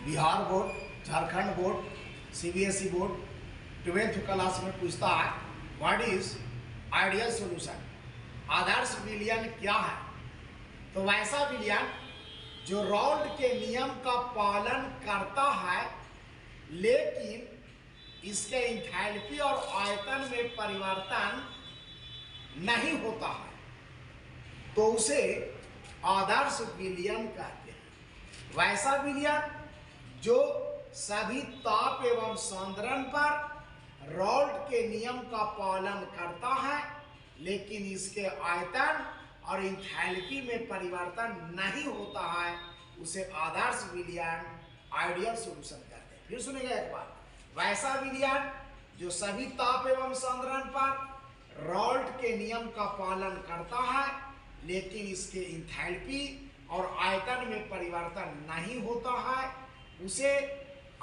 Bihar board, Jharkhand board, CBSE board 12th class में पूछता है व्हाट इज आइडियल सॉल्यूशन, आदर्श विलयन क्या है। तो वैसा विलयन जो रॉल्ड के नियम का पालन करता है लेकिन इसके इंथैल्पी और आयतन में परिवर्तन नहीं होता है, तो उसे आदर्श विलयन कहते हैं। वैसा विलयन जो सभी ताप एवं सांद्रण पर रॉल्ड के नियम का पालन करता है लेकिन इसके आयतन और इंथैल्पी में परिवर्तन नहीं होता है, उसे आदर्श विलयन आइडियल सॉल्यूशन कहते हैं। फिर सुनिएगा एक बार, वैसा विलयन जो सभी ताप एवं सांद्रण पर रॉल्ड के नियम का पालन करता है लेकिन इसके इंथैल्पी और आयतन में परिवर्तन नहीं होता है, उसे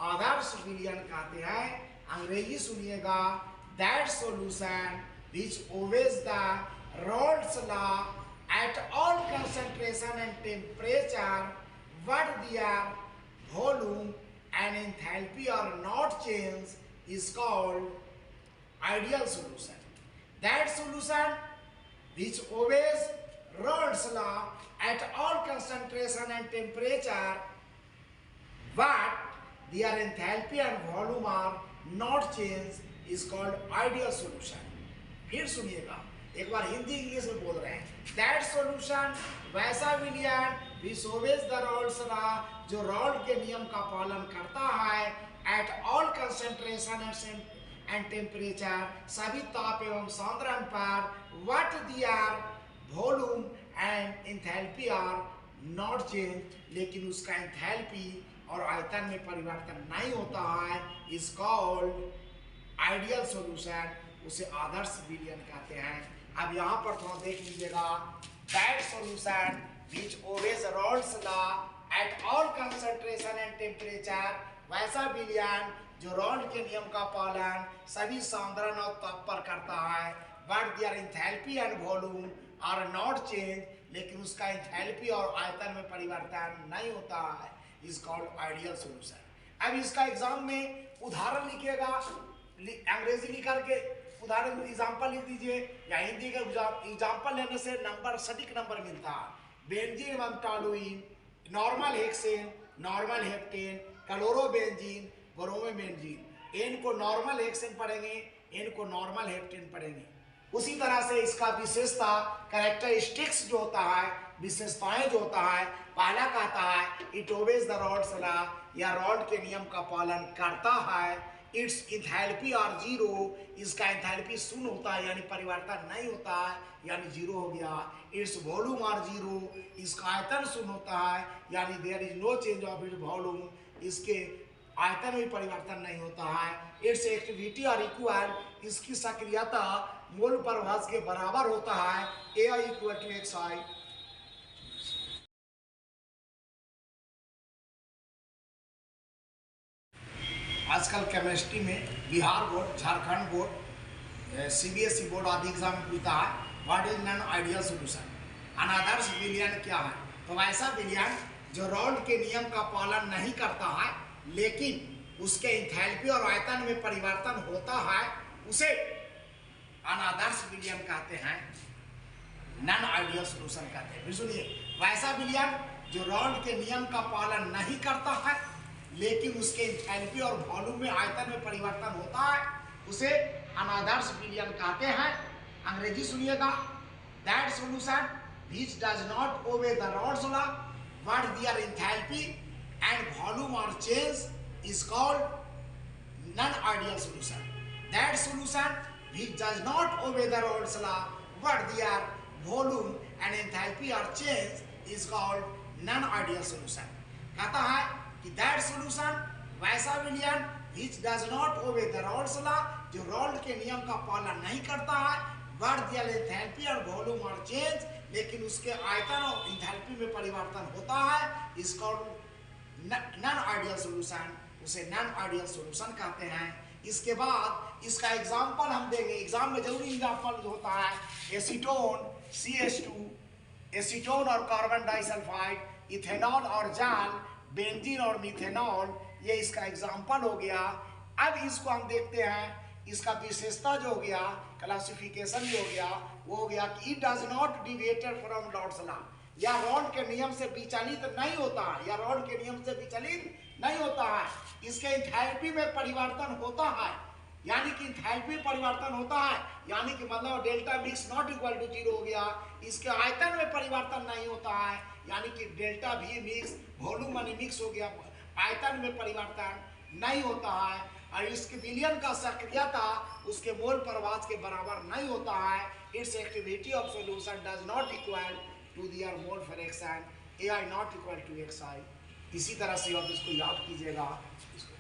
आदर्श विलयन कहते हैं। अंग्रेजी सुनिएगा, that solution which obeys the Raoult's law at all concentration and temperature, but their volume and enthalpy are not changed, is called ideal solution. That solution which obeys Raoult's law at all concentration and temperature, but their enthalpy and volume are not changed, is called ideal solution. फिर सुनिएगा एक बार, Hindi English में बोल रहे हैं। That solution वैसा विलयन which obeys the Raoult's law जो रॉल्ड के नियम का पालन करता है at all concentration and temperature सभी ताप एवं सांद्रण पर, what their volume and enthalpy are not change लेकिन उसका एंथैल्पी और आयतन में परिवर्तन नहीं होता है, इज कॉल्ड आइडियल सॉल्यूशन, उसे आदर्श विलयन कहते हैं। अब यहाँ पर थोड़ा देख लीजिएगा, that solution which obeys Raoult's law at all concentration and temperature, वैसा विलयन जो रॉल्ड के नियम का पालन सभी सांद्रण और ताप पर करता है, but their enthalpy and volume are not changed लेकिन उसका एंथैल्पी और आयतन में परिवर्तन नहीं होता है, is called ideal solution। अब इसका एग्जाम में उदाहरण लिखिएगा, अंग्रेजी लिख करके उदाहरण एग्जाम्पल लिख दीजिए या हिंदी का एग्जाम्पल लेने से नंबर सटीक नंबर मिलता है। बेंजीन एवं toluene, normal hexane, normal heptane, chlorobenzene, bromobenzene, n को नॉर्मल हेक्सेन पढ़ेंगे, एन को नॉर्मल हेप्टेन पढ़ेंगे। उसी तरह से इसका विशेषता कैरेक्टरिस्टिक्स जो होता है, विशेषताएं जो होता है, पहला कहता है it obeys the Raoult's law, या रॉल्ड के नियम का पालन करता है। इट्स इंथैल्पी आर जीरो, इसका इंथैल्पी शून्य होता है यानी परिवर्तन नहीं होता है यानी जीरो हो गया। इट्स वॉल्यूम आर जीरो, इसका आयतन शून्य होता है यानी there is no change of its volume, इसके आयतन में परिवर्तन नहीं होता है। इट्स एक्टिविटी आर इक्वल, इसकी सक्रियता मोल प्रभाव के बराबर होता है, AI इक्वल टू XI। आजकल केमिस्ट्री में Bihar board, Jharkhand board, CBSE board आदि एग्जाम में पूछता है what is non ideal solution, अनादर्श विलयन क्या है। तो वैसा विलयन जो रॉल्ड के नियम का पालन नहीं करता है लेकिन उसके इंथैल्पी और आयतन में परिवर्तन होता है, उसे अनादर्श विलयन कहते हैं, नॉन आइडियल सॉल्यूशन कहते हैं। फिर सुनिए, वैसा विलयन जो रॉल्ड के नियम का पालन नहीं करता है लेकिन उसके एंथैल्पी और वॉल्यूम में आयतन में परिवर्तन होता है, उसे अनादर्श विलयन कहते हैं। अंग्रेजी सुनिएगा, that solution which does not obey the Raoult's law but their enthalpy and volume are change is called non ideal solution. That solution which does not obey the Raoult's law but their volume and enthalpy are change is called non ideal solution. कहता है कि that solution वैसा विलयन which does not obey the Raoult's law, जो रॉल्ड के नियम का पालन नहीं करता है, but their enthalpy और वॉल्यूम आर चेंज लेकिन उसके आयतन और एंथैल्पी में परिवर्तन होता है, is called non ideal solution, उसे नॉन आइडियल सॉल्यूशन कहते हैं। इसके बाद इसका एग्जाम्पल हम देंगे, एग्जाम में जरूरी एग्जाम्पल होता है एसीटोन CH2, एसीटोन और कार्बन डाइसल्फाइड, इथेनॉल और जाल, बेंजीन और मिथेनॉल, ये इसका एग्जाम्पल हो गया। अब इसको हम देखते हैं, इसका विशेषता जो हो गया, क्लासिफिकेशन जो हो गया, वो हो गया कि it does not deviated from rods law, या रॉड के नियम से विचलित नहीं होता है, या रॉड के नियम से विचलित नहीं होता है। इसके एंथैल्पी में परिवर्तन होता है, यानी कि एंथैल्पी परिवर्तन होता है, यानी कि मतलब delta mix not equal to 0 हो गया। इसके आयतन में परिवर्तन नहीं होता है, यानी कि डेल्टा भी मिक्स वॉल्यूम यानी मिक्स हो गया, आयतन में परिवर्तन नहीं होता है। और इसके विलयन का सक्रियता उसके मोल प्रवाह के बराबर नहीं होता है। Its activity of solution does not equal to their mole fraction, AI not equal to XI। इसी तरह से आप इसको याद कीजिएगा। इसको